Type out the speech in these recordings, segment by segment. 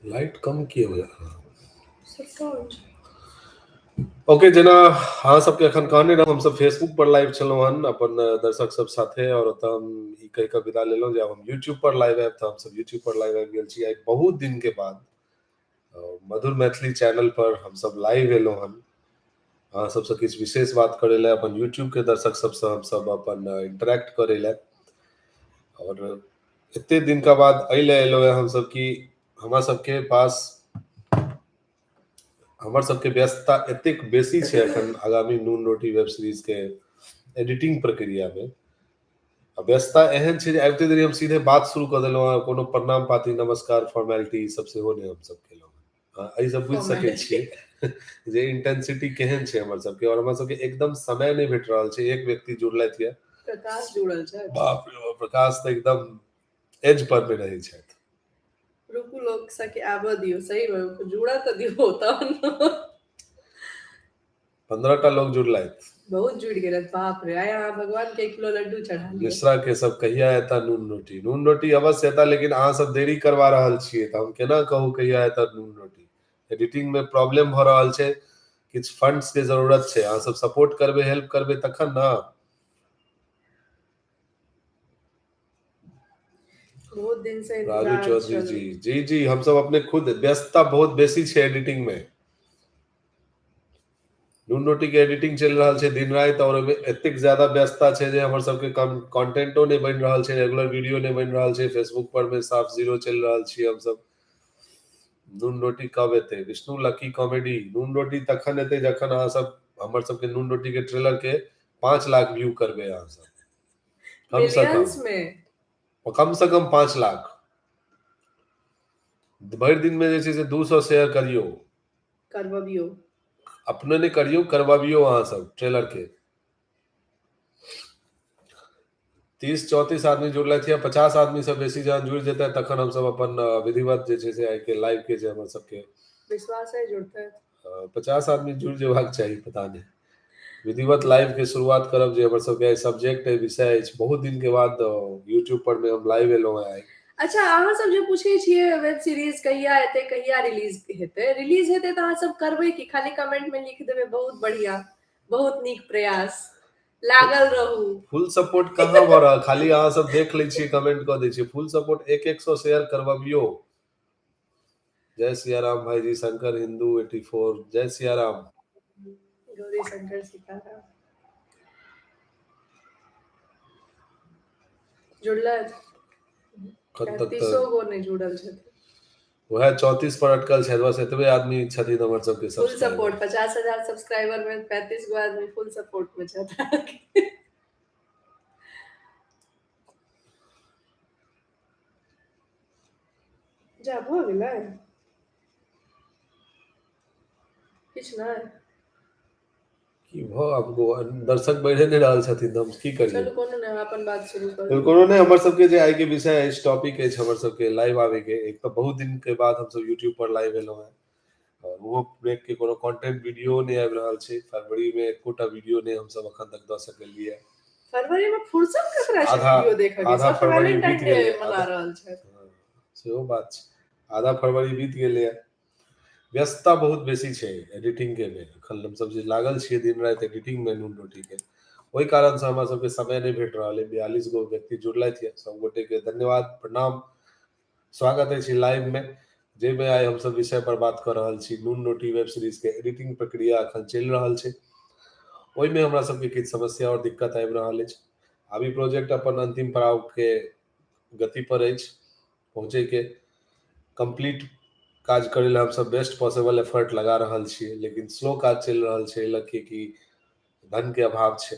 Light कम किए हुए सरकार ओके जेना अहाँ सबके एखन कहने रहौं हम सब फेसबुक पर लाइव छलहुँ हन अपन दर्शक सब साथे और ओतऽ हम ई कहि कऽ विदा लेलहुँ जे आब हम यूट्यूब पर लाइव आयब तऽ हम सब यूट्यूब पर लाइव आबि गेल छी आइ बहुत दिन के बाद मधुर मैथिली चैनल पर हम सब लाइव एलहुँ हन अहाँ सबसँ किछु विशेष बात करै लए अपन यूट्यूब के दर्शक सबसँ हम सब अपन इंटरेक्ट करै लए और एते दिन का बाद एहि लए एलहुँ हैं हम सब कि हमरा सबके पास हमर सबके व्यस्तता एतेक बेसी छै एखन आगामी नून रोटी वेब सीरीज के एडिटिंग प्रक्रिया में व्यस्तता एहन छै जे आबिते देरी हम सीधे बात शुरू कऽ देलहुँ हैं कोनो प्रणाम पाती नमस्कार फॉर्मेलिटी ई सब सेहो नहि हम सब केलहुँ एहिसँ बुझि सकै छियै जे इंटेंसिटी केहन छै हमर सबके और हमर सबके एकदम समय नहि भेट रहल छै एक व्यक्ति जुड़लथि यऽ प्रकाश जुड़ल छै। बाप रे बाप, प्रकाश तऽ एकदम एज पर में रहै छथि। रुकू लोग सके आबऽ दियो सही में जुड़ा तऽ दियो तहन 15टा लोग जुड़लथि बहुत जुड़ गेल बाप रे आय अहाँ भगवान के 1 किलो लड्डू चढ़ा लियो। मिश्रा के सब कहिया एता नून रोटी अवश्य एता लेकिन अहाँ सब देरी करवा रहल छियै तऽ हम केना कहू कहिया एता नून रोटी एडिटिंग में प्रॉब्लम भऽ रहल छै किछु फंड्स के जरूरत छै अहाँ सब सपोर्ट करबै हेल्प करबै तखन ना बहुत दिन से राजू इंतजार चौधरी चल जी हम सब अपने खुद व्यस्तता बहुत बेसी छै एडिटिंग में नून रोटी के एडिटिंग चलि रहल छै दिन राति और ओहिमे एतेक ज्यादा व्यस्तता छै जे हमर सबके कंटेंटो नहि बनि रहल छै रेगुलर वीडियो नहि बनि रहल छै फेसबुक पर में साफ जीरो चलि रहल छी हम सब नून रोटी कब एतै विष्णु लकी कॉमेडी नून रोटी तखन एतै जखन अहाँ सब हमर सबके नून रोटी के ट्रेलर के 5 लाख व्यू करबै अहाँ सब मिलियंस में कम से कम 5 लाख भरि दिन में जे छै से 200 शेयर करियो करबबियो अपने ने करियो करबाबियो अहाँ सब ट्रेलर के 30-34 आदमी जुड़लथि या 50 आदमी से बेसी जहन जुड़ि जेतै तखन हम सब अपन विधिवत जे छै से आइ के लाइव के जे हमर सबके विश्वास है जुड़ते 50 आदमी जुड़ जेबाक चाही पता नहीं विधिवत लाइव के शुरुआत करब जे हमर सबके सब्जेक्ट विषय अछि बहुत दिन के बाद यूट्यूब पर में हम लाइव एलहुँ हैं अच्छा अहाँ सब जे पूछे छियै वेब सीरीज कहिया एतै कहिया रिलीज हेतै तऽ अहाँ सब करबै कि खाली कमेंट में लिख देबै बहुत बढ़िया बहुत नीक प्रयास लागल रहू फुल सपोर्ट कहाँ भऽ रहल खाली अहाँ सब देख लै छियै कमेंट कऽ दै छियै फुल सपोर्ट 100 शेयर करबाबियो जय सिया राम भाईजी शंकर हिंदू 84 जय सिया राम गौरी शंकर सीताराम जुड़लथि कब तक 35 गो नहीं जुड़ल छथिन वह 34 पर अटकल छै बस एतबे आदमी छथिन हमर सबके फुल सपोर्ट सब्सक्राइबर 50,000 सब्सक्राइबर में 35 गो आदमी फुल सपोर्ट में छथि जा भऽ गेलै किछु नहि की भऽ आपको दर्शक बढ़े नहीं रहल छथिन हम की करिए चलू कोनो नहीं अपन बात शुरू करू कोनो नहीं हमर सबके जे आइ के विषय अछि टॉपिक अछि हमर सबके लाइव आवे के एक तो बहुत दिन के बाद हम सब यूट्यूब पर लाइव एलहुँ हैं और वो ब्रेक के कोनो कंटेंट वीडियो नहीं आबि रहल छै फरवरी में एकोटा वीडियो नहीं हम सब अखन तक दऽ सकलियै फरवरी में फुर्सत ककरा छै आधा वीडियो देखऽ के आधा सब फरवरी वैलेंटाइन बीत डे गेलै मना रहल छै सेहो बात छै आधा फरवरी बीत गेलै व्यस्तता बहुत बेसी छै एडिटिंग के में एखन हम सब जे लागल छियै दिन राति एडिटिंग में नून रोटी के ओहि कारण से हमरा सबके समय नहीं भेट रहल है 42 गो व्यक्ति जुड़लथि है सब गोटे के धन्यवाद प्रणाम स्वागत है लाइव में जाहिमे आइ हम सब विषय पर बात कर रहल छी नून रोटी वेब सीरीज के एडिटिंग प्रक्रिया अखन चलि रहल छै ओहिमे हमरा सबके किछु समस्या और दिक्कत आबि रहल अछि अभी प्रोजेक्ट अपन अंतिम पड़ाव के गति पर अछि पहुँचे के कंप्लीट काज करे ला हम सब बेस्ट पॉसिबल एफर्ट लगा रहल छियै लेकिन स्लो काज चलि रहल छै लगे कि धन के अभाव छै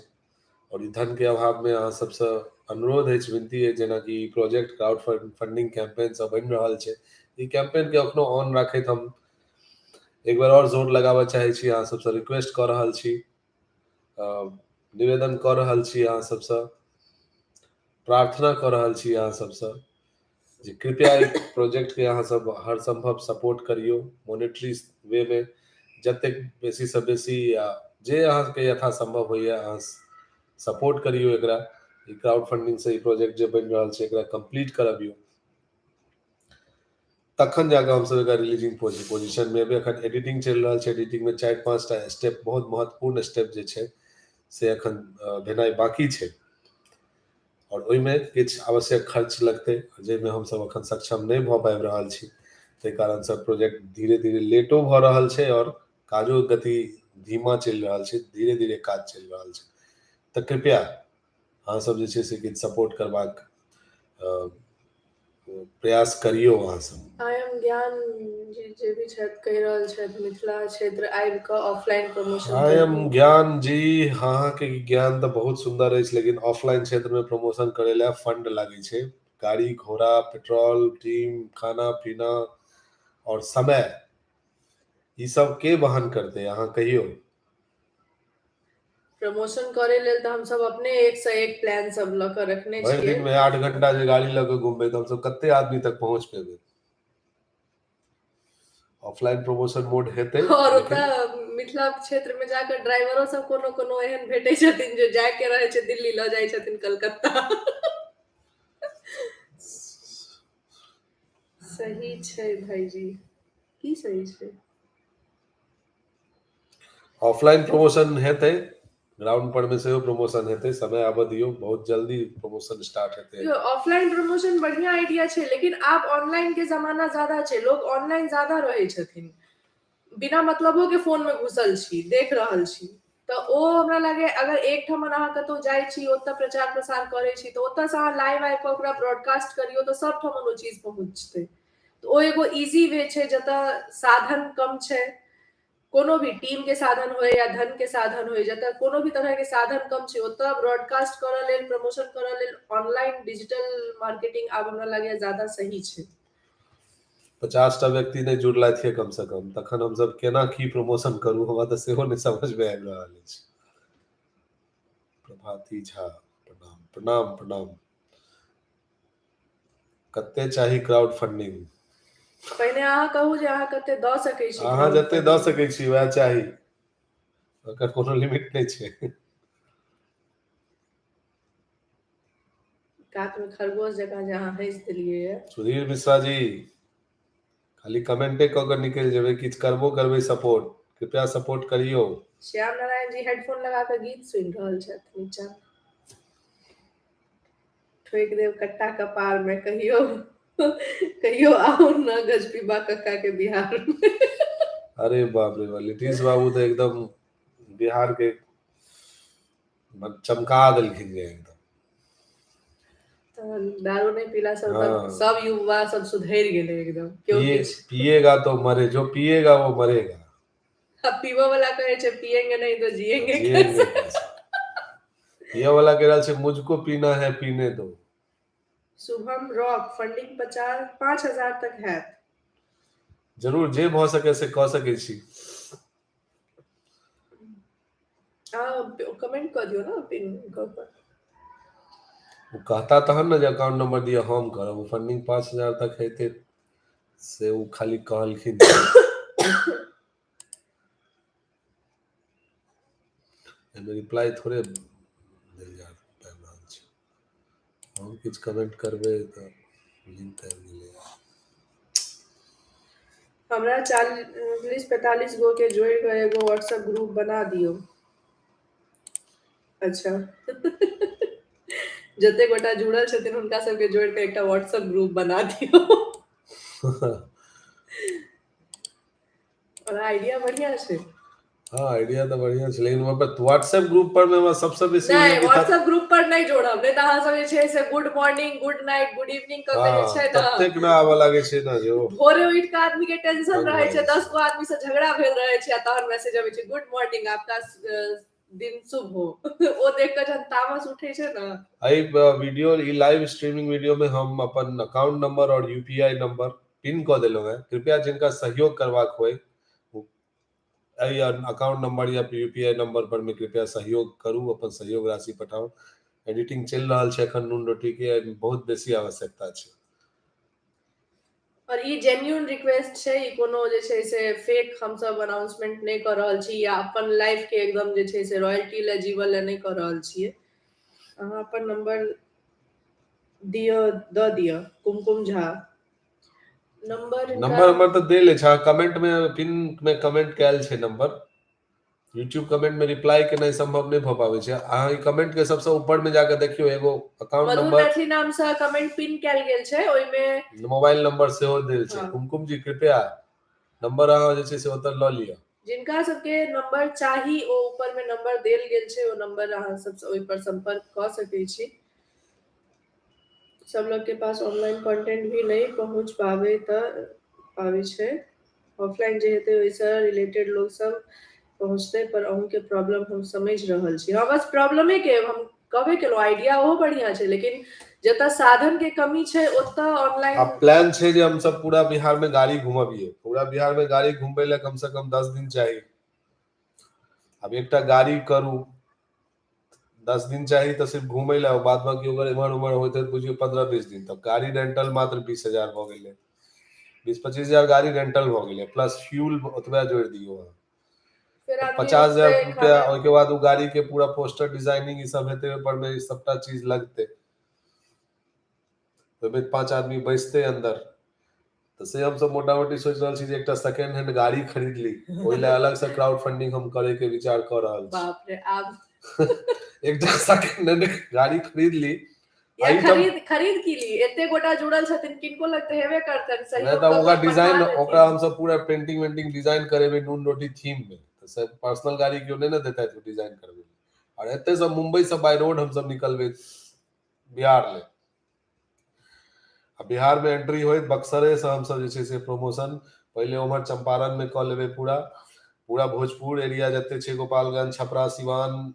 और धन के अभाव में अहाँ सबसँ अनुरोध अछि विनती अछि जेनाकि प्रोजेक्ट क्राउड फंडिंग कैंपेन सब बनि रहल छै ई कैंपेन के अखनो ऑन राखैत हम एक बार और जोर लगाबऽ चाहे छी अहाँ सबसँ रिक्वेस्ट कऽ रहल छी निवेदन कऽ रहल छी अहाँ सबसँ प्रार्थना कऽ रहल छी अहाँ सबसँ जे कृपया ई प्रोजेक्ट के अहाँ सब हर संभव सपोर्ट करियौ मॉनेटरी वे में जतेक बेसी से बेसी या जे अहाँके यथा संभव होइए अहाँ सपोर्ट करियौ एकरा क्राउड फंडिंग से ई प्रोजेक्ट जे बनि रहल छै एकरा कंप्लीट करबियौ तखन जाके हम सब एक रिलीजिंग पोजीशन में भी अखन एडिटिंग चल रहा है। एडिटिंग में 4-5 टा स्टेप, बहुत महत्वपूर्ण स्टेप जे छै से अखन भेनाइ बाकी छै, और ओहिमे किछु आवश्यक खर्च लगतै, जाहिमे हमसब अखन सक्षम नहि भऽ पाबि रहल छी। ताहि कारणसँ प्रोजेक्ट धीरे धीरे लेटो भऽ रहल छै और काजो गति धीमा चलि रहल छै, धीरे धीरे काज चलि रहल छै। तऽ कृपया अहाँ सब जे छै से किछु सपोर्ट करबाक प्रयास करियौ अहाँ सब। आई एम ज्ञान जी जे भी छथि कहि रहल छथि मिथिला क्षेत्र आबि कऽ ऑफलाइन प्रमोशन आई एम करियौ। ज्ञान जी, अहाँके ज्ञान तऽ बहुत सुंदर अछि, लेकिन ऑफलाइन क्षेत्र में प्रमोशन करे ला फंड लागे छै, गाड़ी घोड़ा, पेट्रोल, टीम, खाना पीना और समय, ई सब के वहन करते अहाँ कहियौ। प्रमोशन करे लेल तऽ हम सब अपने एक से एक प्लान सब लऽ कऽ रखने भरि छियै। दिन में 8 घंटा जे गाड़ी लऽ के घूमबै तऽ हमसब कते आदमी तक पहुंच पेबै। ऑफलाइन प्रमोशन मोड हेतै, और लेकिन ओतऽ मिथिला क्षेत्र में जाकर ड्राइवरो सब कोनो कोनो एहन भेटै छथिन जे जाय के रहे छै दिल्ली लऽ जाइ छथिन कलकत्ता। सही छै भाईजी, की सही छै। ऑफलाइन प्रमोशन हेतै, ग्राउंड पर में सेहो प्रमोशन हेतै, समय आबऽ दियौ, बहुत जल्दी प्रमोशन स्टार्ट हेतै। यो ऑफलाइन प्रमोशन बढ़िया आइडिया छै, लेकिन आब ऑनलाइन के जमाना ज्यादा छै, लोग ऑनलाइन ज्यादा रहै छथिन, बिना मतलबो के फोन में घुसल छी, देख रहल छी। तऽ ओ हमरा लागे अगर एक ठमन अहाँ कतौ जाइ छी, ओतऽ प्रचार प्रसार करै छी, तऽ ओतऽ से अहाँ लाइव आबि कऽ ओकरा ब्रॉडकास्ट करियौ तऽ सब ठमन ओ चीज पहुँचतै। तऽ ओ एगो इजी वे छै, जतऽ साधन कम छै, कोनो भी टीम के साधन होय या धन के साधन होय, जतऽ कोनो भी तरह के साधन कम छै, ओतऽ ब्रॉडकास्ट करऽ लेल, प्रमोशन करऽ लेल ऑनलाइन डिजिटल मार्केटिंग आब हमरा लागैया ज्यादा सही छै। 50 टा व्यक्ति नहि जुड़लथि है कम से कम, तखन हमसब केना की प्रमोशन करू, हमरा तऽ सेहो नहि समझ में आबि रहल अछि। प्रभाती झा, प्रणाम प्रणाम प्रणाम। कते चाही क्राउड फंडिंग? पहिने अहाँ कहू जे अहाँ कते दऽ सकै छी अहाँ क्राउड जते दऽ फंडिंग। सकै छी वएह चाही, ओकर कोनो लिमिट नहि छै। कात में खरगोश जकाँ जे अहाँ हँसि देलियै ये। सुधीर मिश्रा जी, खाली कमेंटे कऽ के निकलि जेबै, किछु करबो करबै सपोर्ट, कृपया सपोर्ट करियौ। श्याम नारायण जी हेडफोन लगा कऽ गीत सुनि रहल छथि नीचा। ठोकि देब कट्टा कपार में, कहियो कहियो आउ न गजपीबा कक्का के बिहार में। अरे बाप रे बाप, नीतीश बाबू तऽ एकदम बिहार के चमका देलखिन ये एकदम। दारू नहीं पीला सब तक हाँ, सब युवा सब सुधरि गेलै एकदम, क्यों किछ पिएगा तो मरे, जो पिएगा वो मरेगा। अब पीबो वाला कहे छै पिएंगे नहीं तो जिएंगे जिएंगे कैसे। कैसे। पिए वाला कह रहल छै मुझको पीना है पीने दो। शुभम रॉक फंडिंग 5,000 तक है। जरूर, जे भऽ सके से कऽ सकै छी। कमेंट कर दियो ना पिन कर। वो कहता तहन ने जे अकाउंट नंबर दिया हम करब, वो फंडिंग 5,000 तक हेतै से वो खाली कहलखिन। एहिमे रिप्लाई थोड़े देल जा पाबि रहल छै, हम किछु कमेंट करबै तऽ लिंक आबि गेलै। हमरा 40-45 गो के जोड़ के एगो व्हाट्सएप ग्रुप बना दियो। अच्छा। जते गोटा जुड़ल छथिन हुनका सबके जोड़ के एकटा व्हाट्सएप ग्रुप बना दियो। और आइडिया बढ़िया छै। हाँ आइडिया तऽ बढ़िया छै, लेकिन वहाँ पर व्हाट्सएप ग्रुप पर में हमरा सबसे बेसी नहीं होइए कि व्हाट्सएप ग्रुप पर नहीं जोड़ब, नहीं तऽ अहाँ सब जे छै से good morning, good night, good evening क के जे छै ना, ततेक ना आबऽ लागे छै ना जे ओ भोरे उठ के आदमी के टेंशन तंग रहे भऽ छै, जाइ 10 गो आदमी से झगड़ा भेल रहे छै, आ तहन मैसेज आबै छै गुड मॉर्निंग आपका दिन शुभ हो। ओ देख के जहन तामस उठे छै ना। एहि वीडियो, ई लाइव स्ट्रीमिंग वीडियो में हम अपन अकाउंट नंबर और यूपीआई नंबर पिन कऽ देलहुँ हैं, कृपया जिनका सहयोग करबाक होय एहि अकाउंट नंबर या यूपीआई नंबर पर में कृपया सहयोग करू, अपन सहयोग राशि पठाउ। एडिटिंग चलि रहल छै एखन नून रोटी के, एहिमे बहुत बेसी आवश्यकता छै। और ई जेन्युइन रिक्वेस्ट छै, ई कोनो जे छै से फेक हम सब अनाउंसमेंट नहीं कर रहल छी, या अपन लाइफ के एकदम जे छै से रॉयल्टी ले जीवन ले नहीं कर रहल छियै। अहाँ अपन नंबर दियो, द दियो कुमकुम झा। नंबर इनका नंबर तो दे ले छा, कमेंट में पिन में कमेंट कैल छे नंबर। यूट्यूब कमेंट में रिप्लाई के नहीं संभव नहीं भ पावे छे। अहाँ ई कमेंट के सबसे ऊपर में जाके देखियो, एगो अकाउंट मधुर नंबर, मैथिली नाम से कमेंट पिन कैल गेल छै, ओय में मोबाइल नंबर सेहो देल छै। हाँ। कुमकुम जी कृपया नंबर अहाँ जे छै से ओतऽ लऽ लिअ। जिनका सबके नंबर चाही ओ ऊपर में नंबर देल गेल छै, ओ नंबर अहाँ सब ओय पर संपर्क क सकै छी। सब लोग के पास ऑनलाइन कंटेंट भी नहीं पहुंच पावे त पावे छै। ऑफलाइन जे हेतै ओय से रिलेटेड लोग सब पहुंचते, पर अहूँ के प्रॉब्लम हम समझ रहल छी। हाँ, बस प्रॉब्लमे के हम कहबे केलो, आइडिया ओहो बढ़िया छै, लेकिन जतऽ साधन के कमी छै ओतऽ अब ऑनलाइन प्लान छै जे हम सब पूरा बिहार में गाड़ी घुमबिए। पूरा बिहार में गाड़ी घुमबै ले कम से कम 10 दिन चाहिए। अब एकटा गाड़ी करू, 10 दिन चाहिए तो सिर्फ घूमै ले, बाद बाकी अगर इमहर उमहर होते तो बुझियो 15-20 दिन तक। गाड़ी रेंटल मात्र 20,000 भ गेलै, 20-25 हजार गाड़ी रेंटल भ गेलै, प्लस फ्यूल ओतबे जोड़ दियो। फिर तो आदमी 50,000 रुकते रुपया, खाने ओके बाद वो गाड़ी के पूरा पोस्टर डिजाइनिंग ई सब हेते, ऊपर में ई सबटा चीज लगते, ओहिमे 5 आदमी बैसते अंदर। तो से हम सब मोटा मोटी सोच रहल छी जे एकटा सेकंड हैंड गाड़ी खरीद ली, ओइ ले अलग से क्राउड फंडिंग हम करे के विचार कर रहल छी। बाप रे, आब एकटा सेकंड हैंड गाड़ी खरीद ली। या आइटम खरीद की ली, एते गोटा जुड़ल छथिन, किनको लगते हेबे करतन नहीं सहयोग तो क ओकरा के डिजाइन, बनवा ओकरा देथिन। हम सब पूरा पेंटिंग वेंटिंग डिजाइन करेबे नून रोटी थीम में। तो सब पर्सनल गाड़ी क्यों नहीं ना देता है तो डिजाइन करबे। और एते सब मुंबई से बाय रोड हम सब निकलबे बिहार ले। अब बिहार में एंट्री होइत बक्सरे से हम सब जे छै से प्रमोशन पहले उमहर चंपारण में क लेबे। पूरा पूरा भोजपुर एरिया जते छै, गोपालगंज, छपरा, सिवान,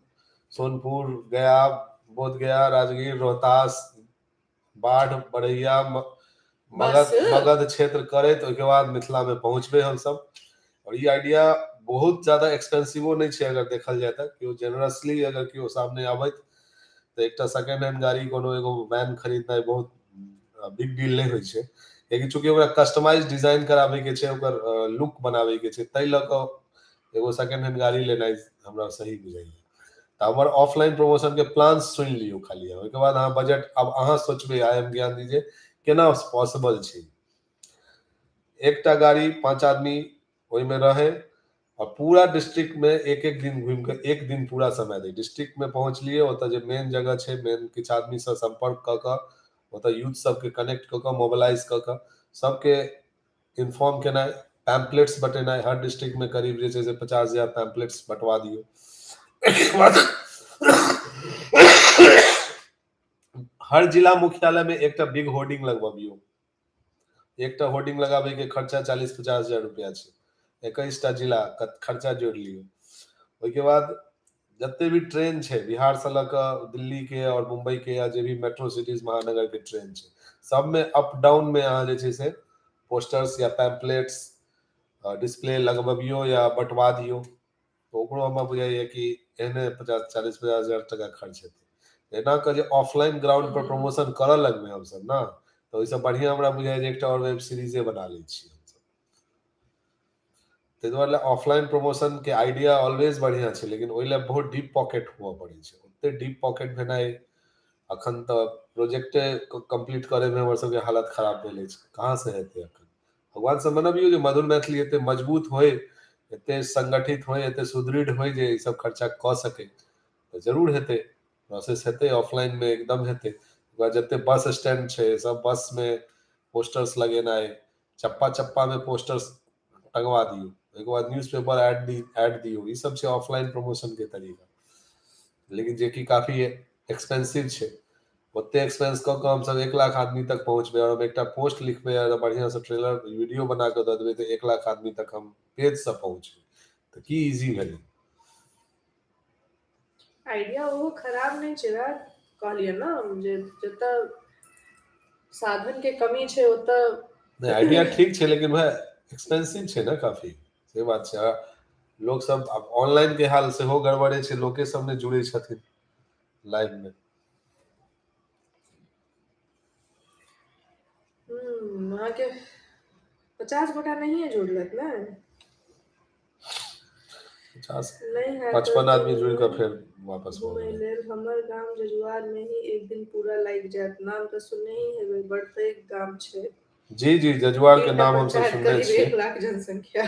सोनपुर, गया, बोधगया, राजगीर, रोहतास, बाढ़, बड़ैया, बस मगध क्षेत्र करैत ओहिके बाद मिथिला में पहुंचबे हम सब। और ये आइडिया बहुत ज्यादा एक्सपेंसिवो नहीं छै अगर देखल जाए त। केओ जेनरसली अगर केओ सामने आबैत तो एकटा सेकंड हैंड गाड़ी कोनो एगो वैन खरीदनाइ बहुत बिग डील नहीं होय छै। लेकिन चूंकि ओकरा कस्टमाइज डिजाइन कराबे के छै, ओकर लुक बनाबे के छै, तै ल क एगो सेकंड हैंड गाड़ी लेनाइ हमरा सही बुझाइया। तो हमर ऑफलाइन प्रमोशन के प्लान सुन लियो खाली, ओहिके बाद अहाँ बजट अब अहाँ सोचबे, आई एम ज्ञान दीजिए केना पॉसिबल छै। एकटा गाड़ी 5 आदमी ओहि में रहे और पूरा डिस्ट्रिक्ट में एक एक दिन घूम के, एक दिन पूरा समय दे। डिस्ट्रिक्ट में पहुंचलिए, ओतऽ जे मेन जगह छै, मेन किछ आदमी से संपर्क क क ओतऽ यूथ सबके कनेक्ट क क, मोबिलाइज क क सबके इन्फॉर्म केनाइ, पैम्पलेट्स बटेनाइ। हर डिस्ट्रिक्ट में करीब जे छै से 50,000 पैम्पलेट्स बंटवा दियो। एके बाद हर जिला मुख्यालय में एकटा बिग होर्डिंग लगवाबियो। एकटा होर्डिंग लगाबे के खर्चा 40-50 हजार रुपया छै। 21टा जिला खर्चा जोड़ लियो। ओहिके बाद जते भी ट्रेन छै बिहार से लऽ कऽ दिल्ली के और मुंबई के, या जे भी मेट्रो सिटीज महानगर के ट्रेन छै, सब में अप डाउन में अहाँ जे छै से पोस्टर्स या पैम्पलेट्स डिस्प्ले लगबियो या बंटवा दियो। तो ओकरो हमरा बुझाइया कि एहने 40-50 हजार टका खर्च हेतै। एना के जे ऑफलाइन ग्राउंड पर प्रमोशन करऽ लगबै हम सब ना, तो ओइसे बढ़िया हमरा बुझाइया जे एकटा और वेब सीरीजे बना लै छी। ताहि दुआरे ऑफलाइन प्रमोशन के आइडिया ऑलवेज बढ़िया छै, लेकिन ओहि लेल बहुत डीप पॉकेट हुअ पड़ै छै। ओते डीप पॉकेट भेनाइ अखन तऽ प्रोजेक्टे कंप्लीट करे में हमर सबके हालत खराब भेल अछि, कहाँ से हेतै अखन। भगवान से मनबियौ जे मधुर मैथिली एते मजबूत होय, एते संगठित होय, एते सुदृढ़ होय जे ई सब खर्चा कऽ सकै, तऽ जरूर हेतै। प्रोसेस हेतै, ऑफलाइन में एकदम हेतै। जते बस स्टैंड छै, सब बस में पोस्टर्स लगेनाइ, चप्पा चप्पा में पोस्टर्स टंगवा दियो। ओहिके बाद न्यूज़पेपर ऐड दियो। ई सब छै ऑफलाइन प्रमोशन के तरीका, लेकिन जे कि काफी एक्सपेंसिव छै। ओते एक्सपेंस कऽ कऽ हमसब 1 लाख आदमी तक पहुंचबै, और हम एकटा पोस्ट लिखबै और बढ़िया से ट्रेलर वीडियो बना कऽ दऽ देबै तऽ 1 लाख आदमी तक हम पेज से पहुंचबै, तऽ की इजी भेलै। आइडिया वो खराब नहीं छै, वैह कहलियै ना जे जतऽ साधन के कमी छै ओतऽ नहीं आइडिया ठीक छै, लेकिन वह एक्सपेंसिव छै ना काफी, से बात छै। लोग सब अब ऑनलाइन के हाल सेहो गड़बड़े छै, लोके सब ने जुड़े छथिन लाइव में। वहाँ के 50 गोटा नहीं जुड़लक ना, नहीं है 50-55 आदमी जुड़ कऽ फेर वापस भऽ घुमै गेलै। लेल। हमर गाम जजुआर में ही एक दिन पूरा लागि जायत। नाम तऽ सुनने ही हेबै, बड़ पैघ गाम छै। जी जी, जजुआर के तीन टा नाम हम सब पंचायत, सुनने करीब छियै। 1 लाख जनसंख्या।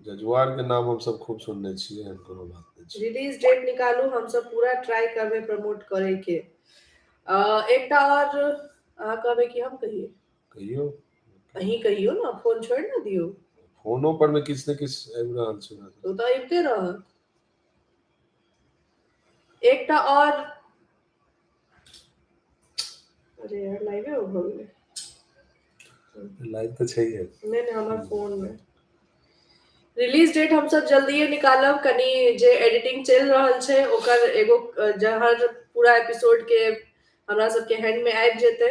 जजुआर के नाम हम सब खूब सुनने छियै, एहन कोनो बात नहीं छै। रिलीज डेट निकालू, हम सब पूरा ट्राई करबे प्रमोट करे के। एकटा और अहाँ कहबे कि हम कहिए? कहियो अहीं कहियो ना, फोन छोड़ ना दियो। फोनो पर में किछ ने किछ आबि रहल छै। तो अबिते रहत। एकटा और, अरे यार लाइवे हो भ गेलै। लाइव तो छैहे। नहीं हमर फोन में रिलीज डेट हम सब जल्दीए निकालब। कनी जे एडिटिंग चल रहल छै ओकर एगो जहर पूरा एपिसोड के हमरा सब के हैंड में आबि जेतै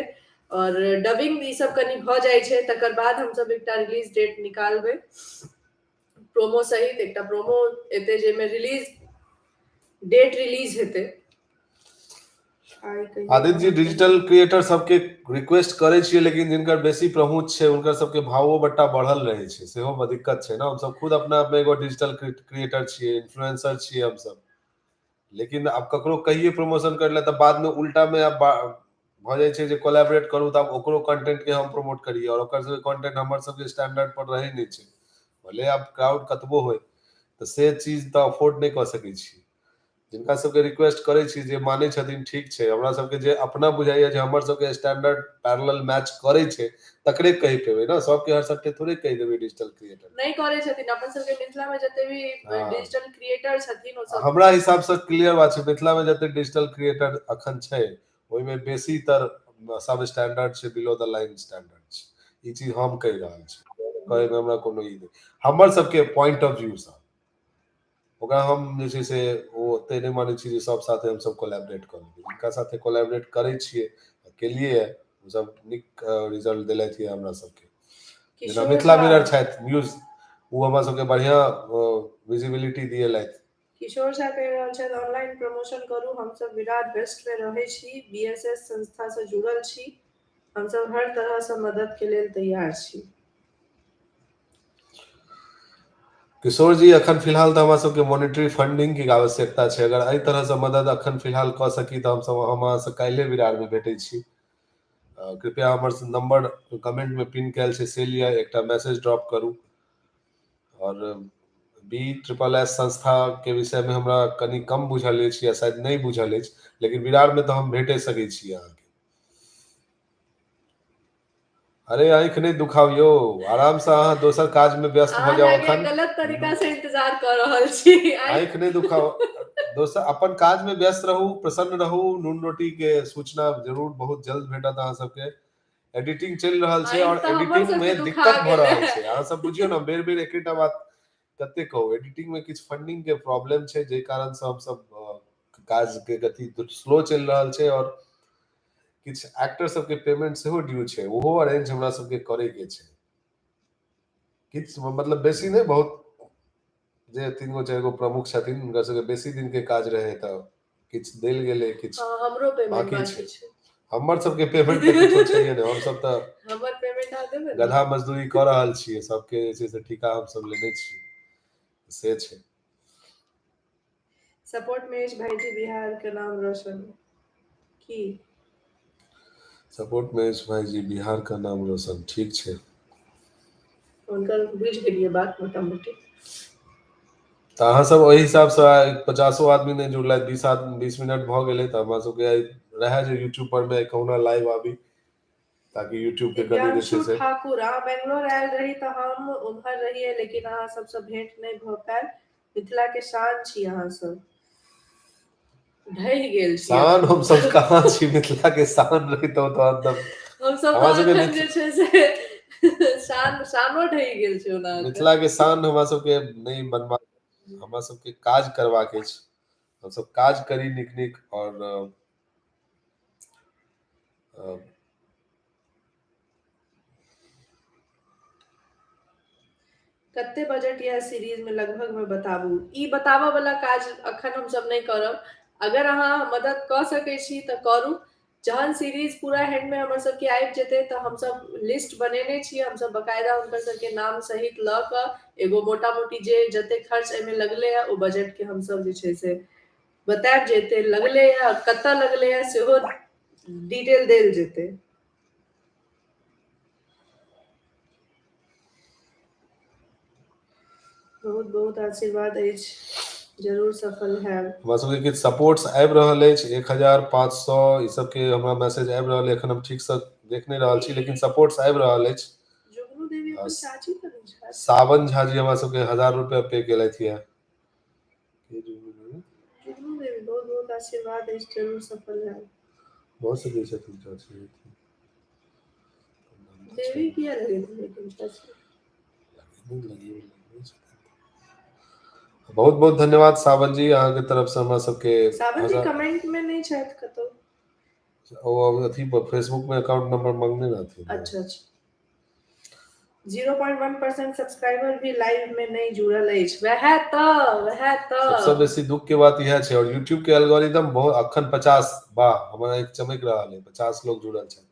और डबिंग ई सब कनी भ जाय छै, तकर बाद हम सब एकटा रिलीज डेट निकालबै प्रोमो सहित। एकटा प्रोमो एते जे में रिलीज डेट रिलीज हेतै। आदित्य जी, डिजिटल क्रिएटर सबके रिक्वेस्ट करे छियै, लेकिन जिनकर बेसी पहुंच छै उनकर सबके भावो बट्टा बढ़ल रहे छै, सेहो दिक्कत छै ना। हम सब खुद अपना आप में एगो डिजिटल क्रिएटर छियै, इन्फ्लुएंसर छियै हम सब, लेकिन अब ककरो कहिए प्रमोशन करले त बाद में उल्टा में अब भ जाय छै जे कोलैबोरेट करू त ओकरो कंटेंट के हम प्रमोट करिए, और ओकर सबके कंटेंट हमर सबके स्टैंडर्ड पर रहै नै छै। भले अब क्राउड कतबो होय त से चीज त अफोर्ड नै क सकै छी। जिनका सबके रिक्वेस्ट करे छी, जे माने छथिन ठीक छै। हमरा सबके जे अपना बुझाइया जे हमर सबके स्टैंडर्ड पैरेलल मैच करे छै, तकरे कहि पेबै ना, सबके हर सबके थोड़े कहि देबै डिजिटल क्रिएटर। नहीं करे छथिन अपन सबके मिथिला में जते भी डिजिटल क्रिएटर छथिन ओ सब। हमरा हिसाब से क्लियर बात छै, मिथिला में जते डिजिटल क्रिएटर अखन छै ओइ में बेसीतर सब स्टैंडर्ड छै, बिलो द लाइन स्टैंडर्ड छै। ई चीज हम कहि रहल छी, कहै में हमरा कोनो ई नै। हमर सबके पॉइंट ऑफ व्यू से ओकरा हम जे छै से ओ ओते नहि मानै छी जे सब साथे हम सब कोलैबोरेट कऽ लेबै। जिनका साथे कोलैबोरेट करै छियै, केलियै ये, ओ सब नीक रिजल्ट देलथि ये हमरा सबके। जेना किशोर मिथिला झा, मिरर छथि न्यूज, ओ हमरा सबके बढ़िया विजिबिलिटी दिएलथि। किशोर झा कहि रहल छथि ऑनलाइन प्रमोशन करू, हम सब विराट वेस्ट में रहै छी, बीएसएस संस्था से जुड़ल छी, हम सब हर तरह से मदद के लेल तैयार छी। किशोर जी, अखन फिलहाल तऽ हमरा सबके मॉनिटरी फंडिंग के आवश्यकता छै। अगर एहि तरह से मदद अखन फिलहाल कऽ सकी तऽ हम अहाँ से काल्हिए विरार में भेटै छी। कृपया हमर नंबर कमेंट में पिन कैल छै, से लिअ, एकटा मैसेज ड्रॉप करू। और BSSS संस्था के विषय में हमरा कनी कम बुझल अछि, या शायद नहीं बुझल अछि, लेकिन विरार में तऽ हम भेटे सकै छी अहाँके। अरे आँखि नहीं दुखाव यौ, आराम से अहाँ दोसर काज में व्यस्त भऽ अहाँ जाउ लागे अखन। गलत तरीका से इंतजार कर रहल छी। आँखि नहीं दुखाओ, दोसर अपन काज में व्यस्त रहू, प्रसन्न रहू। नून रोटी के सूचना जरूर बहुत जल्द भेटत अहाँ सबके। एडिटिंग चलि रहल छै, आँखि और तऽ हमर एडिटिंग सबके में दुखा दिक्कत भऽ गेलै। रहल छै। अहाँ सब बुझियौ ना, बेर बेर एकेटा बात कते कहू, एडिटिंग में किछ फंडिंग के प्रॉब्लम छै, जे कारण से हम सब काज के गति स्लो चलि रहल छै, और किछ एक्टर सबके पेमेंट सेहो ड्यू छै, ओहो अरेंज हमरा सबके करे के छै। किछ मतलब बेसी नहीं, बहुत जे 3 गो 4 गो प्रमुख छथिन हुनकर सबके बेसी दिन के काज रहे तऽ किछ देल गेलै, किछ हाँ, हमरो पेमेंट बाकी बाकी छै। छै। हमर सबके पेमेंट तऽ किछो छैहे नहीं, हम सब तऽ हमर पेमेंट अहाँ देबै ना। गधा मजदूरी कऽ रहल छियै, सबके जे छै से ठीका हम सब लेने छियै, से छै। सपोर्ट महेश भाईजी, बिहार के नाम रोशन की। सपोर्ट महेश भाईजी, बिहार का नाम रोशन, ठीक छै। हुनकर बुझि गेलियै बात मोटा मोटी। तऽ अहाँ सब ओहि हिसाब से 50 आदमी नहीं जुड़लथि, 20 मिनट भऽ गेलै, तऽ हमरा सबके रहे जे यूट्यूब पर में कहुना लाइव आबी, ताकि यूट्यूब के कनी जे छै दिव्यांशु से ठाकुर, अहाँ बेंगलोर आयल रही तऽ हम उम्हर रहियै, लेकिन अहाँ सबसँ भेंट नहीं भऽ पायल। मिथिला के शान छी अहाँ सब, ढहि गेल छी शान अखन हम सब कहाँ छी, मिथिला के शान रहितौ तऽ एकदम हम सब हमरा तऽ सबके अखन जे छै से शानो ढहि गेल छै ओना मिथिला अखन। के शान हमरा सबके नहीं बनबा, हमरा सबके काज करबाक अछि। हम सब काज करी नीक नीक, और कते बजट या सीरीज में लगभग में बताबू। ई बताबऽ वाला काज अखन हम सब नहीं करब। अगर अहाँ मदद कऽ सकै छी तऽ करू। जहन सीरीज पूरा हैंड में हमर सबके आबि जेतै तऽ हम सब लिस्ट बनेने छियै, हम सब बकायदा हुनकर सबके नाम सहित लऽ कऽ एगो मोटा मोटी जे जते खर्च एहिमे लगले है, ओ बजट के हम सब जे छै से बतायब, जे एते लगले है, कतऽ लगले है सेहो डिटेल देल जेतै। बहुत बहुत आशीर्वाद अछि, जरूर सफल हैब। हमरा सबके किछु सपोर्ट्स आबि रहल अछि 1500 ई सब के हमरा मैसेज आबि रहल है, एखन हम ठीक से देख नहीं रहल छी, लेकिन सपोर्ट्स आबि रहल अछि। जुगनू देवी अपन चाची करै छथि। सावन झा जी हमरा सबके 1000 रुपया पे केलथि है। जुगनू देवी बहुत बहुत आशीर्वाद अछि, जरूर सफल हैब। बहुत से छथिन चाची। देवी किया लगेथिन लेकिन चाची? बहुत बहुत धन्यवाद सावन जी, अहाँ के तरफ से हमरा सबके। सावन जी कमेंट में नहीं छथि कतौ। ओ अथी पर फेसबुक में अकाउंट नंबर मांगने रहथिन। अच्छा अच्छा। 0.1% सब्सक्राइबर भी लाइव में नहीं जुड़ल अछि। वह तो सबसे बेसी दुख के बात यह छै, और YouTube के एल्गोरिदम बहुत अखन 50 वाह हमरा एक चमक रहल है, 50 लोग जुड़ल छै।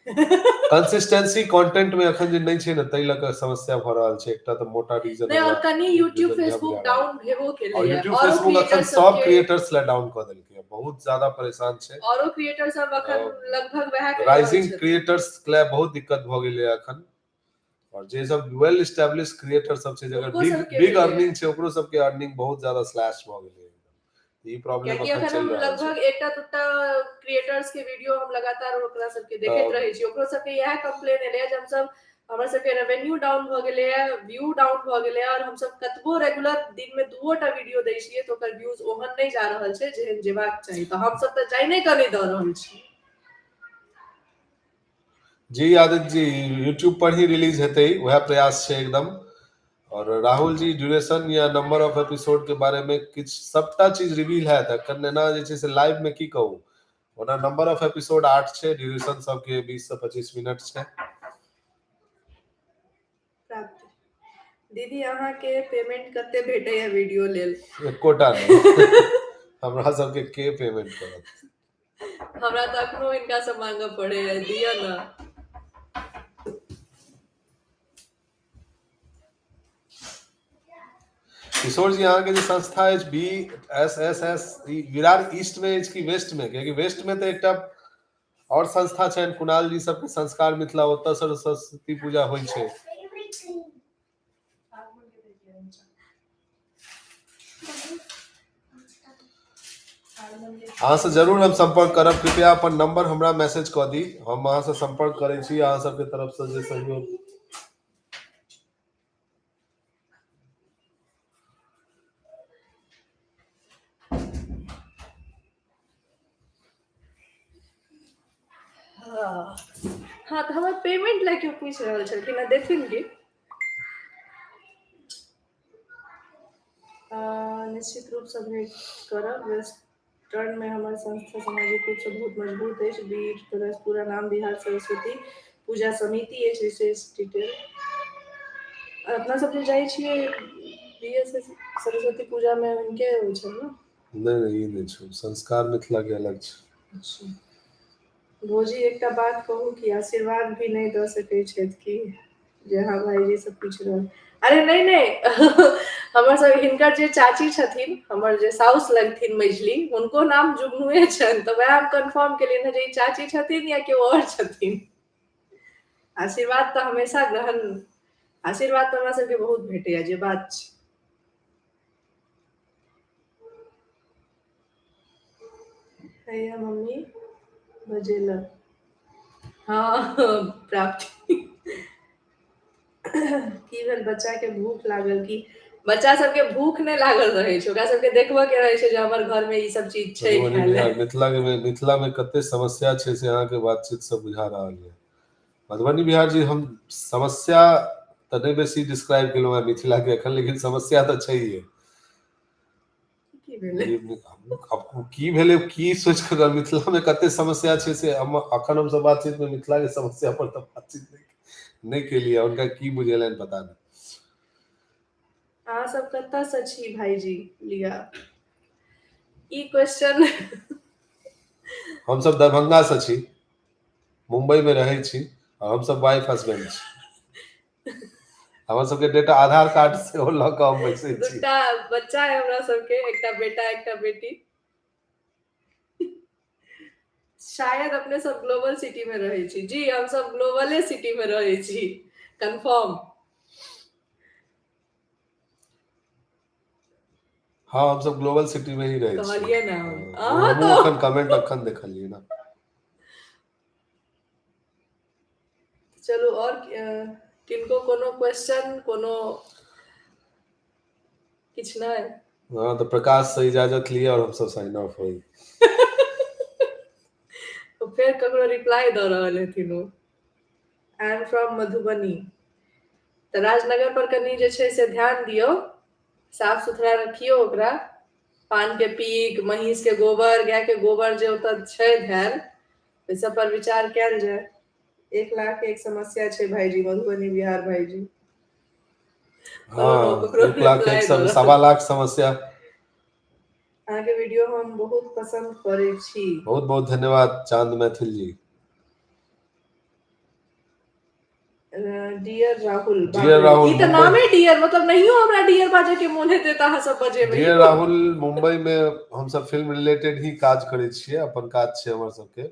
कंसिस्टेंसी कंटेंट में अखन जे नहीं छै न, तै लक समस्या भ रहल छै, एकटा त मोटा रीजन नहीं, और कनी YouTube फेसबुक डाउन भेबो केले और है। YouTube और फेसबुक अखन सब क्रिएटर्स ला डाउन क देलकै है, बहुत ज्यादा परेशान छै। औरो क्रिएटर सब अखन लगभग वह कह रहल राइजिंग छथिन। क्रिएटर्स के लिए बहुत दिक्कत भ गेलै अखन, और जे सब वेल एस्टैब्लिश क्रिएटर सब छै, जकर बिग अर्निंग छै, ओकरो सब के अर्निंग बहुत ज्यादा स्लैश भ गेलै। ई प्रॉब्लम क्योंकि अखन अखन चल हम रहल छै। लगभग एकटा दूटा क्रिएटर्स के वीडियो हम लगातार ओकरा सब के देखैत रहै छी, ओकरो सब के यह कंप्लेन एले जे हम सब हमर सब के रेवेन्यू डाउन भ गेलै है, व्यू डाउन भ गेलै है, और हम सब कतबो रेगुलर दिन में 2टा वीडियो दै छियै तो ओकर व्यूज ओहन नहीं जा रहल छै जेहन जेबाक चाही, तो हम सब त जाय नहीं कने द रहल छी। जी आदित्य जी, YouTube पर ही रिलीज हेतै, वह प्रयास छै एकदम। और राहुल जी ड्यूरेशन या नंबर ऑफ एपिसोड के बारे में किछ सबटा चीज रिवील हैत अखन एना जे छै से लाइव में की कहू। ओना नंबर ऑफ एपिसोड 8 छै, ड्यूरेशन सब के 20 से 25 मिनट छै। दीदी अहाँ के पेमेंट कते भेटै है वीडियो लेल? एकोटा नहीं। हमरा सबके के पेमेंट करत? हमरा त अखनो इनका से मांगे पड़े है, दिया ना। किशोर जी, अहाँ के जे संस्था है BSSS विरार ईस्ट में कि वेस्ट में? क्योंकि वेस्ट में तो एकटा और संस्था छै कुणाल जी सबके संस्कार मिथिला, ओतऽ सरस्वती पूजा होइ छै। अहाँ से जरूर हम संपर्क करब, कृपया अपन नंबर हमरा मैसेज क दी, हम अहाँ से संपर्क करै छी, अहाँ सबके तरफ से जे सहयोग। हाँ तो हमारे पेमेंट ला क्यों पूछ रहल छलखिन? देखिन की निश्चित रूप से भेंट करब। वेस्टर्न में हमारे संस्था सामाजिक रूप से बहुत मजबूत है। बीट पूरा नाम बिहार सरस्वती पूजा समिति है। विशेष डिटेल अपना सब जे जाइ छियै BSS सरस्वती पूजा में उनके होइ छै ना? नहीं, ये नहीं छै, संस्कार मिथिला के अलग छै। अच्छा भोजी, एकटा बात कहू कि आशीर्वाद भी नहीं द सकै छथि कि जे हाँ भाईजी सब पूछ रहल? अरे नहीं नहीं हमर सब हिनकर जे चाची छथिन, हमर जे साउस लगथिन मझली, उनको नाम जुगनुए छनि, तो वह हम कंफर्म केलियन है जे ई चाची छथिन या केओ और छथिन। आशीर्वाद तो हमेशा ग्रहण, आशीर्वाद तो हमरा सबके बहुत भेटैया, जे बात छै। हैया मम्मी बजेलक। हाँ प्राप्ति की भेल? बच्चा के भूख लागल की? बच्चा सबके भूख नहीं लागल रहे छै, ओकरा सबके देखबो के रहे छै जे हमर घर में ई सब चीज छै खाय ले। मिथिला में कते समस्या छै से अहाँ के बातचीत से बुझा रहल है। मधुबनी बिहार जी, हम समस्या तो नहीं बेसी डिस्क्राइब केलहुँ है मिथिला के एखन, लेकिन समस्या तो छैहे। की भेलै की सोच के मिथिला में कते समस्या छै से अखन हम सब बातचीत में मिथिला के समस्या पर तो बातचीत नहीं केलिए, उनका की बुझेलनि पता नहीं। अहाँ सब कतऽ से छी भाईजी लिया ई क्वेश्चन? हम सब दरभंगा से छी, मुंबई में रहै छी, और हम सब वाइफ हस्बैंड छी। हमर सबके डेटा आधार कार्ड से हो लऽ कऽ हम बैसै छी। दूटा बच्चा है हमरा सबके, एकटा बेटा एकटा बेटी। शायद अपने सब ग्लोबल सिटी में रहे छी जी, हम सब ग्लोबले सिटी में रहे छी, कंफर्म। हाँ हम सब ग्लोबल सिटी में ही रहे छी। कहलिए ना हम। वो अहाँ हमहूँ तो अखन कमेंट अखन देखलिए ना। चलो और किनको कोनो क्वेश्चन कोनो किछ नहीं। हाँ तो प्रकाश से इजाजत लिए और हम सब साइन ऑफ होई। तो फिर ककरो रिप्लाई द रहल हेथिन ओ। I am from Madhubani. तो राजनगर पर कनी जे छै से ध्यान दियो, साफ सुथरा रखियो ओकरा। पान के पीक, महीष के गोबर, गाय के गोबर जे ओतऽ छै धैल, ओइ सब पर विचार कैल जाय। 1 लाख के एक समस्या छै भाईजी, मधुबनी बिहार भाईजी। हाँ ककरो 1 लाख reply एक दऽ रहल। 1.25 लाख समस्या। अहाँ के वीडियो हम बहुत पसंद करै छी। बहुत बहुत धन्यवाद चांद मैथिल जी। डियर राहुल, डियर राहुल, ई त मुंबई। नामे डियर, मतलब नहियो हमरा डियर बाजे के मोन हेतै त अहाँ सब बजेबै। डियर राहुल, मुंबई में हम सब फिल्म रिलेटेड ही काज करै छियै, अपन काज छै हमर सबके,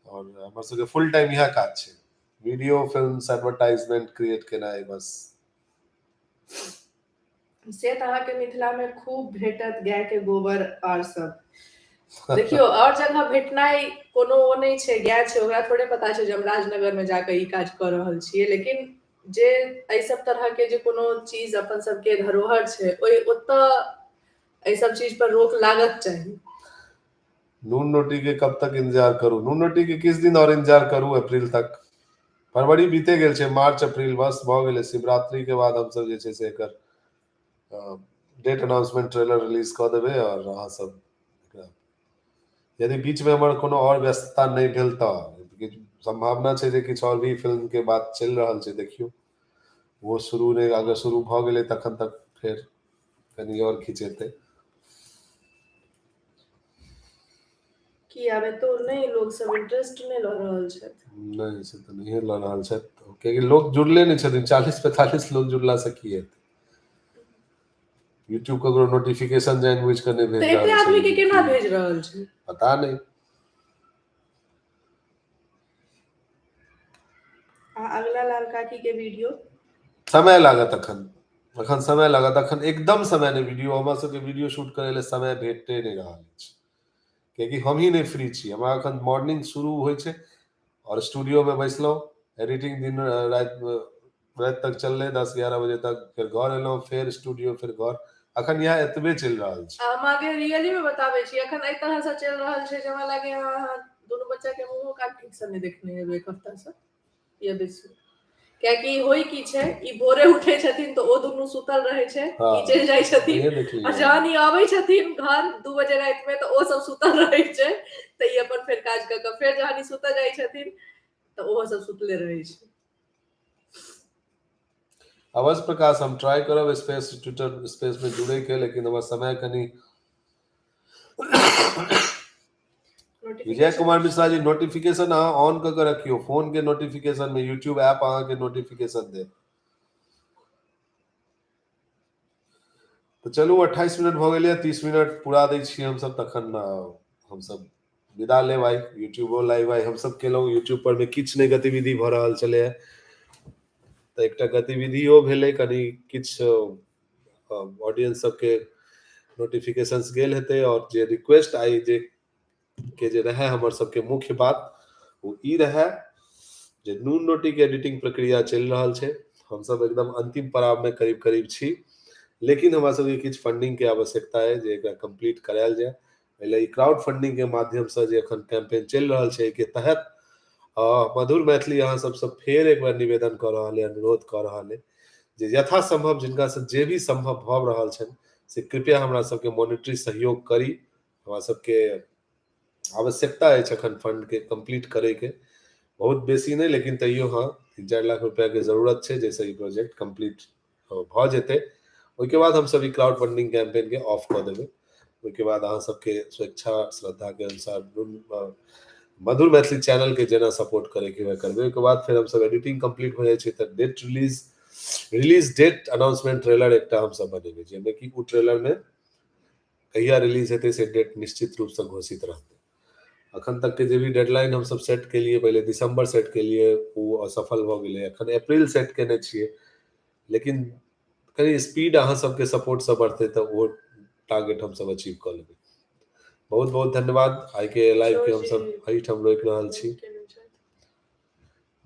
और हमर सबके फुल टाइम इएह काज छै, वीडियो फिल्म्स एडवर्टाइजमेंट क्रिएट केनाइ बस। से त अहाँ के मिथिला में खूब भेटत गाय के गोबर आर सब। देखियो और जगह भेटनाइ कोनो ओ नहीं छै, गाय छै ओकरा थोड़े पता छै जे हम राजनगर में जाके ई काज कर रहल छियै, लेकिन जे एहि सब तरह के जे कोनो चीज अपन सबके धरोहर छै, ओइ ओतऽ एहि सब चीज पर रोक लागत चाहिए। नून रोटी के कब तक इंतजार करूं? नून रोटी के किस दिन और इंतजार करूं? अप्रैल तक। फरवरी बीते गेल छै, मार्च अप्रैल बस भ गेलै। शिवरात्रि के बाद हम सब जे छै से एकर डेट अनाउंसमेंट ट्रेलर रिलीज क देबै, और अहाँ सब यदि बीच में हमर कोनो और व्यस्तता नहीं भेल त संभावना छै जे किछु और भी फिल्म के बात चलि रहल छै, देखियो वो शुरू नहीं, अगर शुरू भ गेलै तखन तक फेर कनी और खिंचेतै। कि आब एतौ नहीं लोग सब इंटरेस्ट नहीं ल रहल छै। नहीं से तो नहीं ल रहल छै, कियाकि लोग जुड़ले नहीं छथिन। 40-45 लोग जुड़ला से की हेतै? यूट्यूब ककरो नोटिफिकेशन जानबूझ के नहीं भेज त एते रहल छै आदमी के केना कि भेज रहल छै? पता नहीं। अगला लाल काकी के वीडियो समय लागत अखन समय लागत, अखन एकदम समय नहीं। वीडियो हमरा सबके वीडियो शूट करे ले समय भेटे नहीं रहल अछि, कियाकि हम ही नहीं फ्री छी। हमरा अखन मॉर्निंग शुरू होइ छै और स्टूडियो में बैसलौं, एडिटिंग दिन रात तक चललै, 10-11 बजे तक, फिर घर एलौं, फिर स्टूडियो, फिर घर। अखन यहाँ एतबे चलि रहल छै। हम आगे रियली में बताबै छी, अखन एहि तरह से चलि रहल छै जे हमरा लागे अहाँ दोनों बच्चा के मुंहो काट ठीक से नहीं देखने हेबै एक हफ्ता से, या बेसी। कियाकि होई की छै, ई भोरे उठे छथिन तो ओ दुनू सुतल रहे छै, हाँ, ई चलि जाय छथिन, ये देखलिए। और जहन ई आबै छथिन घर 2 बजे रात में तो ओ सब सुतल रहे छै, त ई अपन फेर काज क के फेर जहन ई सुतल जाय छथिन तो ओहो सब सुतले रहे छै। अवश्य प्रकाश, हम ट्राई करब स्पेस ट्विटर स्पेस में जुड़े के, लेकिन हमर समय कनी विजय कुमार मिश्रा जी, नोटिफिकेशन अहाँ ऑन क के रखियो, फोन के नोटिफिकेशन में यूट्यूब ऐप अहाँ के नोटिफिकेशन दे। तो चलू 28 मिनट भ गेलै, 30 मिनट पूरा दै छी हम सब, तखन हम सब विदा लेब। आइ यूट्यूबो लाइव आइ हम सब केलौं, यूट्यूब पर में किछ नहीं गतिविधि भ रहल छलै, त एकटा गतिविधियो भेलै, कनी किछ ऑडियंस सबके नोटिफिकेशंस गेल हेतै, और जे रिक्वेस्ट आई जे के जे रहे हमर सबके मुख्य बात वो ई रहे जे नून रोटी के एडिटिंग प्रक्रिया चलि रहल छै, हम सब एकदम अंतिम पड़ाव में करीब करीब छी, लेकिन हमरा सबके किछु फंडिंग के आवश्यकता है जे एकरा कंप्लीट करायल जाय। पहले क्राउड फंडिंग के माध्यम से जे अखन कैंपेन चलि रहल छै, के तहत मधुर मैथिली अहाँ सबसे फेर एक बार निवेदन क रहल है, अनुरोध क रहल है जे यथासंभव जिनका से जे भी संभव भ रहल छै से कृपया हमरा सबके मॉनिटरी सहयोग करी। हमरा सबके आवश्यकता है अखन फंड के कंप्लीट करे के, बहुत बेसी नहीं, लेकिन तैयो हाँ 3-4 लाख रुपया के जरूरत छै, जैसे ई प्रोजेक्ट कंप्लीट भ जेतै। ओइके बाद हम सब ई क्राउड फंडिंग कैंपेन के ऑफ क देबै। ओइके बाद अहाँ सबके स्वेच्छा श्रद्धा के अनुसार मधुर मैथिली चैनल के जेना सपोर्ट करे के हुए करबै। ओइके बाद फिर हम सब एडिटिंग कंप्लीट हो जाय छै त date release date announcement trailer एकटा हम सब बनेबै, जेमे कि उ ट्रेलर में कहिया रिलीज हेतै से डेट निश्चित रूप से घोषित रहतै। अखन तक के जे भी डेडलाइन हम सब सेट के लिए पहले दिसंबर सेट के लिए वो असफल भ गेलै, अखन अप्रैल सेट केने छियै, लेकिन कनी स्पीड अहाँ सबके सपोर्ट से बढ़तै तऽ वो टारगेट हम सब अचीव कर लेबै। बहुत बहुत धन्यवाद। आइ के लाइव के हम सब एहिठाम रोकि रहल छी।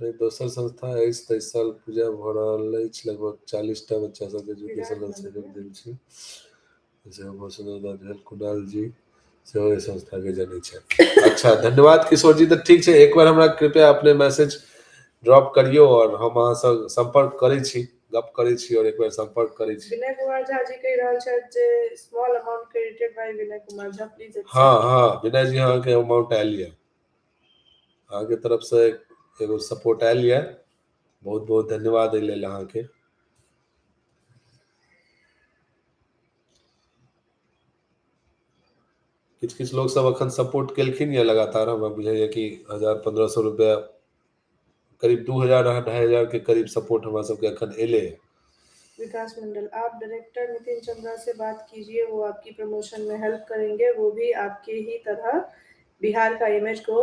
दोसर संस्था अछि 23 साल पूजा भ रहल अछि, लगभग 40टा बच्चा सबके एजुकेशनल सहयोग देल छी। जैसे कुणाल जी सेहो एहि संस्था के जनै छै। अच्छा, धन्यवाद किशोर जी। तऽ ठीक छै, एक बार हमरा कृपया अपने मैसेज ड्रॉप करियो और हम अहाँ से संपर्क करै छी, गप करै छी और एक बार संपर्क करै छी। विनय कुमार झा जी कहि रहल छथि जे small amount credited by Vinay Kumar Jha, please accept. हाँ, विनय जी अहाँ के अमाउंट आयल ये, अहाँ के तरफ से एगो सपोर्ट आयल ये, बहुत बहुत धन्यवाद एहि लेल अहाँ के। किछ लोग सब अखन सपोर्ट केलखिन ये लगातार, हमरा बुझाइए कि 1000-1500 रुपया, करीब 2000-2500 के करीब सपोर्ट हमरा सबके अखन एले है। विकास मंडल, आप डायरेक्टर नितिन चंद्रा से बात कीजिए, वो आपकी प्रमोशन में हेल्प करेंगे, वो भी आपके ही तरह बिहार का इमेज को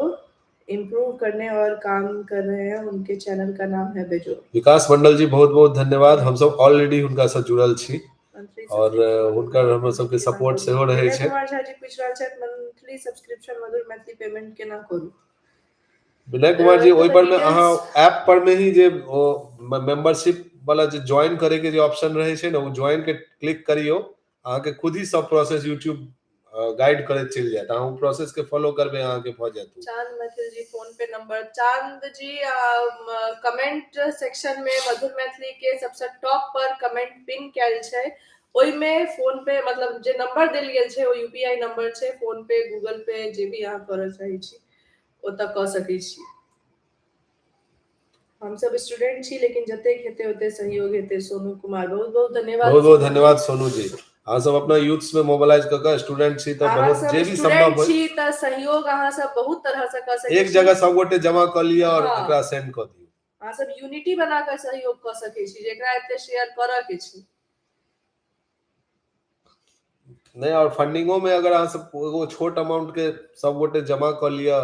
इम्प्रूव करने और काम कर रहे हैं, उनके चैनल का नाम है बेजोड़। विकास मंडल जी बहुत बहुत धन्यवाद। हम सब ऑलरेडी हुनका से जुड़ल छी और हुनकर हम सबके सपोर्ट सेहो रहै छै। कुमार झा जी पूछ रहल छथि मंथली सब्सक्रिप्शन मधुर मैथिली पेमेंट केना करू। विनय कुमार जी, ओहि पर में अहाँ ऐप पर में ही जे मेंबरशिप वाला जे ज्वाइन करे के जे ऑप्शन रहे छै ना, वो ज्वाइन के क्लिक करियो, अहाँ के खुद ही सब प्रोसेस यूट्यूब गाइड करैत चलि जायत, अहाँ वो प्रोसेस के फॉलो करबे अहाँ के भ जायत। चांद मैथिल जी फोन पे नंबर, चांद जी कमेंट सेक्शन में मधुर मैथिली के सबसे टॉप पर कमेंट पिन कैल छै, ओइ में फोन पे मतलब जे नंबर देल गेल छै वो यूपीआई नंबर छै, फोन पे गूगल पे जे भी अहाँ करऽ चाहै छी ओतऽ कऽ सकै छी। हम सब स्टूडेंट छी लेकिन जतेक हेतै ओते सहयोग हेतै। सोनू कुमार, बहुत बहुत धन्यवाद। बहुत बहुत धन्यवाद सोनू जी। अहाँ सब अपना यूथ्स में मोबिलाइज क के स्टूडेंट छी तऽ बहुत जे भी संभव होय छी तऽ सहयोग अहाँ सब बहुत तरह से क सकै छी। एक जगह सब गोटे जमा क लिया और एकरा सेंड क दियौ। अहाँ सब यूनिटी बना के सहयोग क सकै छी, जेकरा एते शेयर करऽ के छै। नहीं, और फंडिंगो में अगर अहाँ सब एगो छोट अमाउंट के सब गोटे जमा क लिया,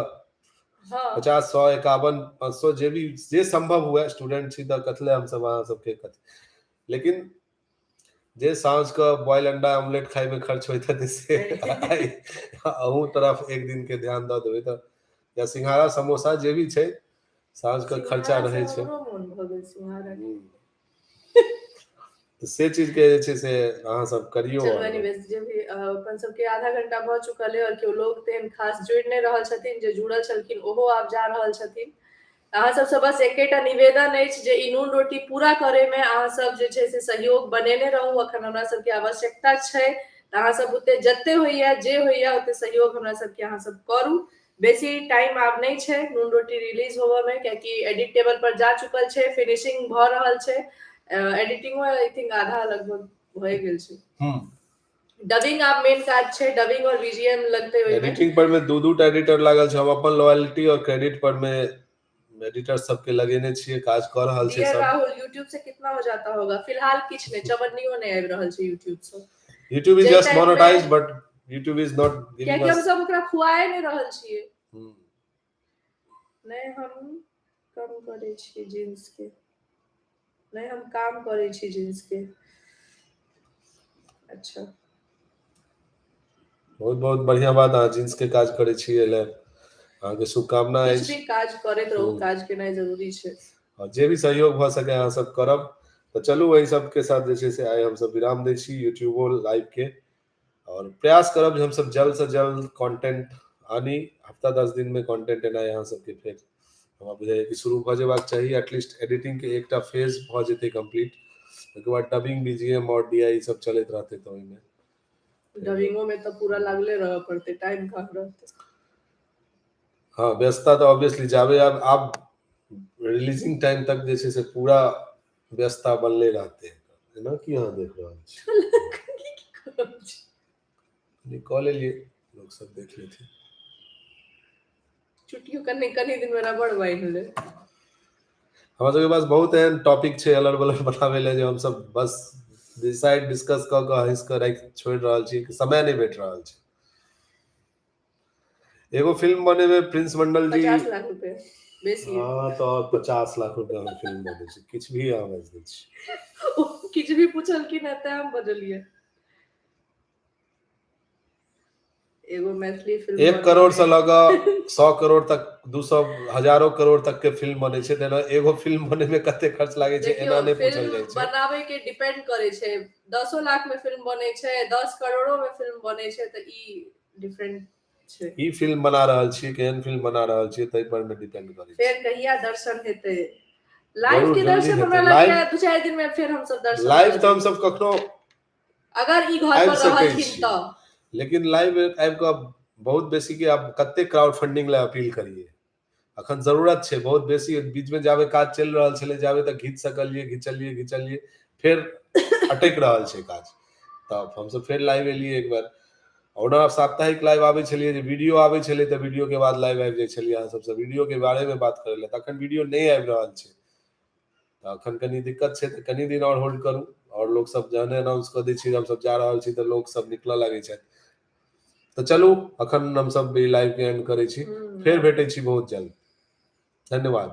50, 100, 51, 500 जे भी जे संभव हुए, स्टूडेंट छी तऽ कथले हम सब अहाँ सबके कथी, लेकिन जे साँझ का बॉयल अंडा ऑमलेट खाए में खर्च होता है से अहू तरफ एक दिन के ध्यान दऽ देबै तऽ, या सिंघाड़ा समोसा जे भी छै साँझ का खर्चा रहे छै। से चीज के जे छै से अहाँ सब करियौ। चलो एनीवेज, जे भी अपन सबके आधा घंटा भ चुकल है और केओ लोग तेहन खास जुड़ि नहि रहल छथिन, जे जुड़ल छलखिन ओहो आब जा रहल छथिन। अहाँ सबसे बस एकेटा निवेदन अछि जे ई नून रोटी पूरा करे में अहाँ सब जे छै से सहयोग बनेने रहू। अखन हमरा सबके आवश्यकता छै, अहाँ सब ओते जते होइया जे होइया ओते सहयोग हमरा सबके अहाँ सब करू। बेसी टाइम आब नहीं छै नून रोटी रिलीज होवे में, कियाकि एडिट टेबल पर जा चुकल छै, फिनिशिंग भ रहल छै, एडिटिंग आई थिंक आधा लगभग भए गेल छै। डबिंग आब मेन काज छै, डबिंग और बीजीएम लगते ओइ में। एडिटिंग पर में दू टा एडिटर लागल छै, हम अपन लॉयल्टी और क्रेडिट पर में एडिटर सबके लगेने छियै, काज क रहल छै सब। राहुल, यूट्यूब से कितना हो जाता होगा? फिलहाल किछ नहीं, चवन्नियो नहीं आबि रहल छै YouTube Se. YouTube is just monetized but YouTube is not giving us, कियाकि हम सब ओकरा खुआए नहीं रहल छियै। नहीं, हम कम करे छी जींस के, नहीं हम काम करे छी जींस के। अच्छा, बहुत बहुत बढ़िया बात, अहाँ जींस के काज करे छी, एले अहाँ के शुभकामना अछि। किछ भी काज करैत रहू, काज केनाइ जरूरी छै। और जे भी सहयोग भ सके अहाँ सब करब। तो चलू वही सब के साथ जे छै से आइ हम सब विराम दै छी यूट्यूबो लाइव के, और प्रयास करब जे हम सब जल्द से जल्द कंटेंट आनी। हफ्ता 10 दिन में कंटेंट एना यहाँ सबके फेर हमरा बुझाइए कि शुरू भ जेबाक चाही। एटलीस्ट एडिटिंग के एकटा फेज भ जेतै कंप्लीट, ओके बाद डबिंग, बीजीएम और डीआई सब चलैत रहतै, तो ओइ में डबिंगो में तो पूरा लागले रह पड़ते, टाइम कहाँ रहते। हाँ, व्यस्तता तो ऑब्वियसली जाबे अब रिलीजिंग टाइम तक जे छै से पूरा व्यस्तता बनले रहते हैं। एना की अहाँ देख रहल छी? निकल लिए लोग सब देख लेते। छुट्टियों कने कने दिन में रबड़ बांध ले। हमरा सबके पास बहुत एहन टॉपिक छै अलग बलग बतावे ले, जे हम सब बस डिसाइड डिस्कस क के हंस के राखि छोड़ रहल छी, कि समय नहीं भेट रहल छै। एगो फिल्म बने में प्रिंस मंडल जी 50 लाख रुपए बेसी है। हाँ तो 50 लाख रुपया में फिल्म बने छै किछ भी आवाज दै छै ओ किछु भी पूछलखिन है तें हम बजलिए। एगो मैथिली फिल्म 1 करोड़ से लगा 100 करोड़ तक 200 हजारों करोड़ तक के फिल्म बने छै तेना एगो फिल्म बने में कते खर्च लागे छै देखियो एना नहीं पूछल फिल्म जाय छै। बनावे के डिपेंड करे छै। 10 लाख में फिल्म बने छै 10 करोड़ों में फिल्म बने छै त ई डिफरेंट छै। ई फिल्म बना रहल छी केहन फिल्म बना रहल छी तै पर में डिपेंड करै छै। फिर कहिया दर्शन हेतै? लाइव जरूर के जल्दी दर्शन हमरा हेतै लगैया लाइव 2-4 दिन में फिर हम सब दर्शन लाइव कर तो हम लेब। सब कखनो अगर ई घर आबि पर सकै रहलखिन छी त लेकिन लाइव आबि कऽ बहुत बेसी के आब कते क्राउड फंडिंग ला अपील करिए अखन जरूरत छै बहुत बेसी बीच में जाबे काज चलि रहल छलै जाबे तक घीच सकलिए घिचलिए फिर अटक रहल छै काज तब हम सब फिर लाइव एलिए एक बार ओना साप्ताहिक लाइव आबै छलिए जे वीडियो आबै छलै त वीडियो के बाद लाइव आबि जाइ छलिए अहाँ सबसे वीडियो के बारे में बात करै ला तखन वीडियो नहीं आबि रहल छै त अखन कनी दिक्कत छै त कनी दिन और होल्ड करू और लोग सब जहने अनाउंस क दै छी हम सब जा रहल छी त लोग सब निकलऽ लागै छै त चलू अखन हम सब भी लाइव के एंड करै छी हम्म, फेर भेटै छी बहुत जल्द धन्यवाद।